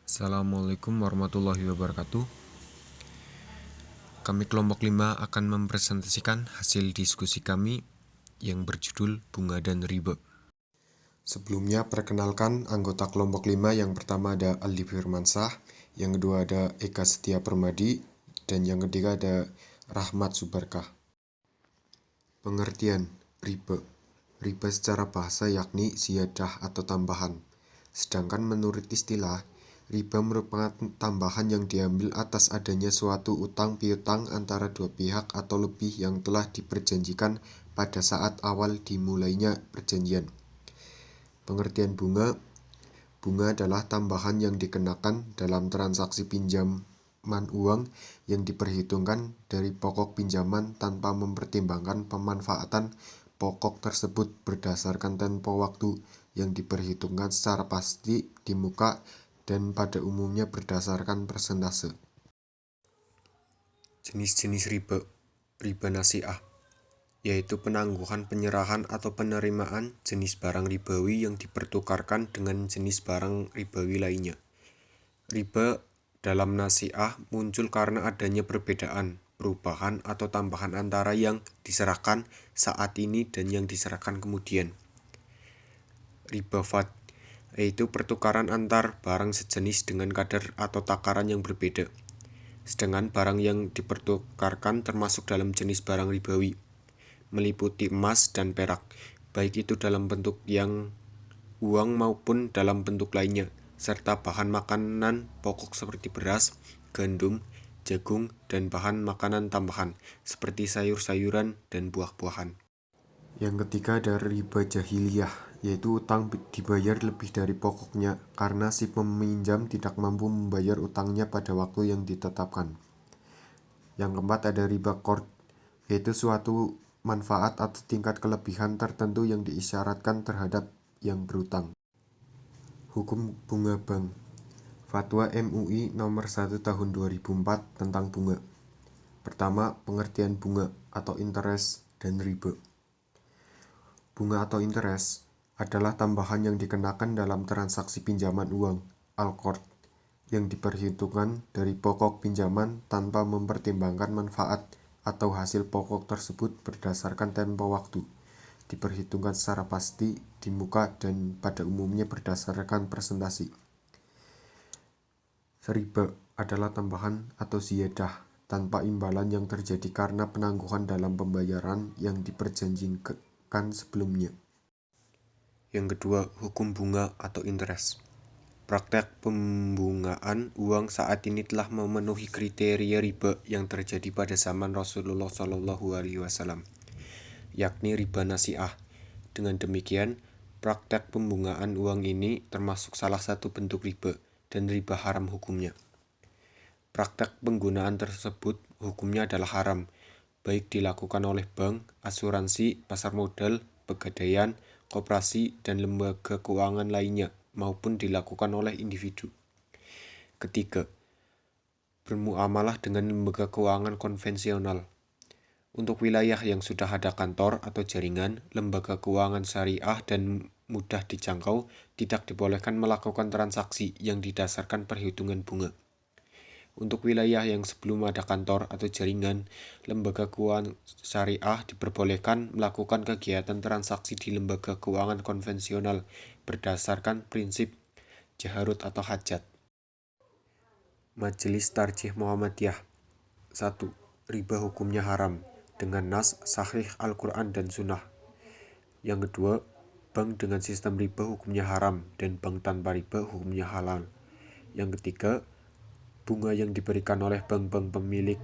Assalamualaikum warahmatullahi wabarakatuh. Kami kelompok 5 akan mempresentasikan hasil diskusi kami yang berjudul Bunga dan Riba. Sebelumnya perkenalkan anggota kelompok 5. Yang pertama ada Aldi Firmansyah, yang kedua ada Eka Setia Permadi, dan yang ketiga ada Rahmat Subarkah. Pengertian riba. Riba secara bahasa yakni ziyadah atau tambahan. Sedangkan menurut istilah, riba merupakan tambahan yang diambil atas adanya suatu utang piutang antara dua pihak atau lebih yang telah diperjanjikan pada saat awal dimulainya perjanjian. Pengertian bunga. Bunga adalah tambahan yang dikenakan dalam transaksi pinjaman uang yang diperhitungkan dari pokok pinjaman tanpa mempertimbangkan pemanfaatan pokok tersebut berdasarkan tempo waktu yang diperhitungkan secara pasti di muka dan pada umumnya berdasarkan persentase. Jenis-jenis riba. Riba nasi'ah, yaitu penangguhan penyerahan atau penerimaan jenis barang ribawi yang dipertukarkan dengan jenis barang ribawi lainnya. Riba dalam nasi'ah muncul karena adanya perbedaan, perubahan atau tambahan antara yang diserahkan saat ini dan yang diserahkan kemudian. Riba fad, yaitu pertukaran antar barang sejenis dengan kadar atau takaran yang berbeda. Sedangkan barang yang dipertukarkan termasuk dalam jenis barang ribawi, meliputi emas dan perak, baik itu dalam bentuk yang uang maupun dalam bentuk lainnya, serta bahan makanan pokok seperti beras, gandum, jagung, dan bahan makanan tambahan seperti sayur-sayuran dan buah-buahan. Yang ketiga ada riba jahiliyah, yaitu utang dibayar lebih dari pokoknya karena si peminjam tidak mampu membayar utangnya pada waktu yang ditetapkan. Yang keempat ada riba qard, yaitu suatu manfaat atau tingkat kelebihan tertentu yang diisyaratkan terhadap yang berutang. Hukum bunga bank. Fatwa MUI nomor 1 tahun 2004 tentang bunga. Pertama, pengertian bunga atau interest dan riba. Bunga atau interest adalah tambahan yang dikenakan dalam transaksi pinjaman uang, al-qard, yang diperhitungkan dari pokok pinjaman tanpa mempertimbangkan manfaat atau hasil pokok tersebut berdasarkan tempo waktu, diperhitungkan secara pasti di muka dan pada umumnya berdasarkan persentase. Riba adalah tambahan atau ziyadah tanpa imbalan yang terjadi karena penangguhan dalam pembayaran yang diperjanjikan sebelumnya. Yang kedua, hukum bunga atau interest. Praktek pembungaan uang saat ini telah memenuhi kriteria riba yang terjadi pada zaman Rasulullah SAW, yakni riba nasi'ah. Dengan demikian, praktek pembungaan uang ini termasuk salah satu bentuk riba dan riba haram hukumnya. Praktek penggunaan tersebut hukumnya adalah haram, baik dilakukan oleh bank, asuransi, pasar modal, pegadaian, koperasi, dan lembaga keuangan lainnya, maupun dilakukan oleh individu. Ketiga, bermuamalah dengan lembaga keuangan konvensional. Untuk wilayah yang sudah ada kantor atau jaringan lembaga keuangan syariah dan mudah dijangkau, tidak dibolehkan melakukan transaksi yang didasarkan perhitungan bunga. Untuk wilayah yang sebelum ada kantor atau jaringan lembaga keuangan syariah diperbolehkan melakukan kegiatan transaksi di lembaga keuangan konvensional berdasarkan prinsip jaharut atau hajat. Majelis Tarjih Muhammadiyah. 1. Riba hukumnya haram dengan nas sahih Al-Quran dan Sunnah. Yang kedua, bank dengan sistem riba hukumnya haram dan bank tanpa riba hukumnya halal. Yang ketiga, bunga yang diberikan oleh bank-bank pemilik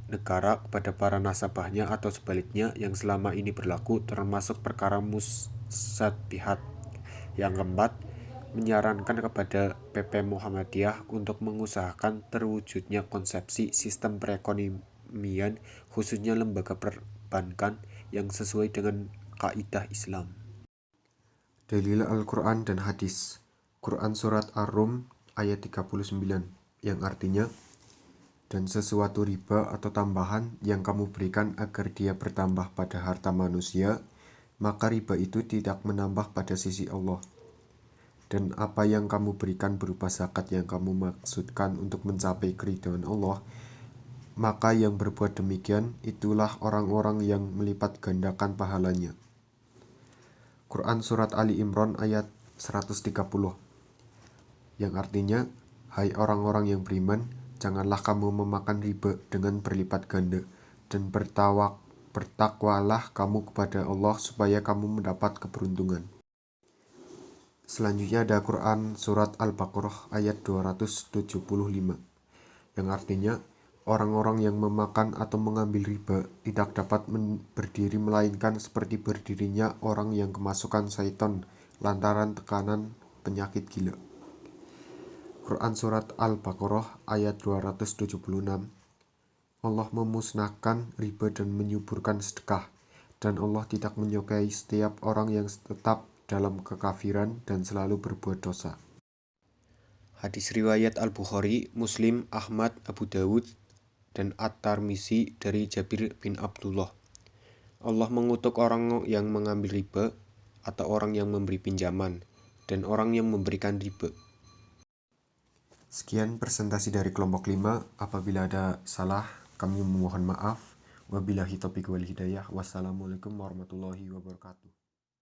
negara kepada para nasabahnya atau sebaliknya yang selama ini berlaku termasuk perkara mustabihat. Yang keempat, menyarankan kepada PP Muhammadiyah untuk mengusahakan terwujudnya konsepsi sistem perekonomian khususnya lembaga perbankan yang sesuai dengan kaidah Islam. Dalil Al-Quran dan Hadis. Quran Surat Ar-Rum ayat 39 yang artinya, dan sesuatu riba atau tambahan yang kamu berikan agar dia bertambah pada harta manusia, maka riba itu tidak menambah pada sisi Allah. dan apa yang kamu berikan berupa zakat yang kamu maksudkan untuk mencapai keridhaan Allah, maka yang berbuat demikian itulah orang-orang yang melipat gandakan pahalanya. Quran Surat Ali Imran ayat 130, yang artinya, hai orang-orang yang beriman, janganlah kamu memakan riba dengan berlipat ganda, dan bertakwalah kamu kepada Allah supaya kamu mendapat keberuntungan. Selanjutnya ada Quran Surat Al-Baqarah ayat 275, yang artinya, orang-orang yang memakan atau mengambil riba tidak dapat berdiri melainkan seperti berdirinya orang yang kemasukan syaitan lantaran tekanan penyakit gila. Quran Surat Al-Baqarah ayat 276, Allah memusnahkan riba dan menyuburkan sedekah, dan Allah tidak menyukai setiap orang yang tetap dalam kekafiran dan selalu berbuat dosa. Hadis riwayat Al-Bukhari, Muslim, Ahmad, Abu Dawud, dan At-Tirmizi dari Jabir bin Abdullah. Allah mengutuk orang yang mengambil riba atau orang yang memberi pinjaman dan orang yang memberikan riba. Sekian presentasi dari kelompok 5. Apabila ada salah, kami memohon maaf. Wabillahi taufiq wal hidayah. Wassalamualaikum warahmatullahi wabarakatuh.